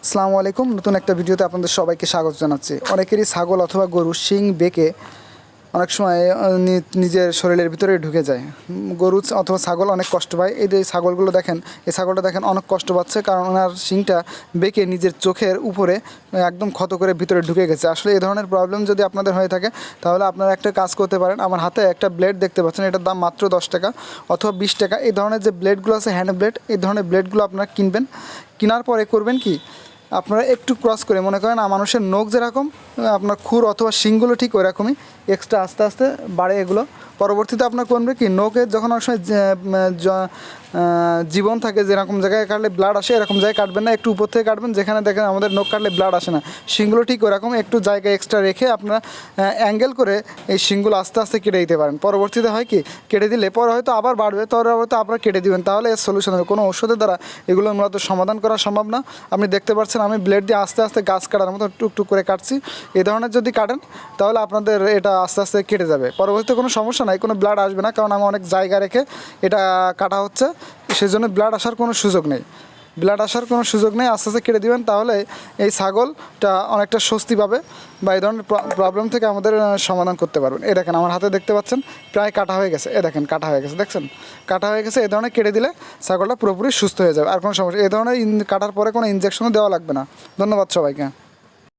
আসসালামু আলাইকুম। নতুন একটা ভিডিওতে আপনাদের সবাইকে স্বাগত জানাচ্ছি। অনেকেরই ছাগল অথবা গরুর শিং বেঁকে অনেক সময় নিজের শরীরের ভিতরে ঢুকে যায়। গরু অথবা ছাগল অনেক কষ্ট পায়। এই যে ছাগলগুলো দেখেন, এই ছাগলটা দেখেন অনেক কষ্ট পাচ্ছে, কারণ ওনার শিংটা বেঁকে নিজের চোখের উপরে একদম ক্ষত করে ভিতরে ঢুকে গেছে। আসলে এই ধরনের প্রবলেম যদি আপনাদের হয়ে থাকে, তাহলে আপনারা একটা কাজ করতে পারেন। আমার হাতে একটা ব্লেড দেখতে পাচ্ছেন, এটার দাম মাত্র 10 টাকা অথবা 20 টাকা। এই ধরনের যে ব্লেডগুলো আছে, হ্যান্ড ব্লেড, এই ধরনের ব্লেডগুলো আপনারা কিনবেন। কেনার পরে করবেন কি, আপনারা একটু ক্রস করে, মনে করেন মানুষের নখ যেরকম আপনার খুর অথবা শিংগুলো ঠিক ওই রকমই এক্সট্রা আস্তে আস্তে বাড়ে এগুলো। পরবর্তীতে আপনার করবে কি, নখের যখন অনেক সময় জীবন থাকে, যেরকম জায়গায় কাটলে ব্লাড আসে এরকম জায়গায় কাটবেন না, একটু উপর থেকে কাটবেন। যেখানে দেখেন আমাদের নখ কাটলে ব্লাড আসে না, শিংগুলো ঠিক ওরকম একটু জায়গা এক্সট্রা রেখে আপনারা অ্যাঙ্গেল করে এই শিংগুলো আস্তে আস্তে কেটে দিতে পারেন। পরবর্তীতে হয় কি, কেটে দিলে পরে হয়তো আবার বাড়বে, তবে হয়তো আপনারা কেটে দিবেন, তাহলে এর সলিউশন হবে। কোনো ওষুধের দ্বারা এগুলো মূলত সমাধান করা সম্ভব না। আপনি দেখতে পাচ্ছেন আমি ব্লেড দিয়ে আস্তে আস্তে গাছ কাটার মতো টুকটুক করে কাটছি। এই ধরনের যদি কাটেন তাহলে আপনাদের এটা আস্তে আস্তে কেটে যাবে। পরবর্তীতে কোনো সমস্যা নাই, কোনো ব্লাড আসবে না, কারণ আমি অনেক জায়গা রেখে এটা কাটা হচ্ছে, সেই জন্য ব্লাড আসার কোনো সুযোগ নেই। আস্তে আস্তে কেটে দিবেন, তাহলে এই ছাগলটা অনেকটা স্বস্তি পাবে বা এই ধরনের প্রবলেম থেকে আমাদের সমাধান করতে পারবেন। এই দেখেন আমার হাতে দেখতে পাচ্ছেন প্রায় কাটা হয়ে গেছে, দেখেন কাটা হয়ে গেছে, দেখছেন কাটা হয়ে গেছে। এই ধরনের কেটে দিলে ছাগলটা পুরোপুরি সুস্থ হয়ে যাবে, আর কোনো সমস্যা। এই ধরনের কাটার পরে কোনো ইনজেকশনও দেওয়া লাগবে না। ধন্যবাদ সবাইকে।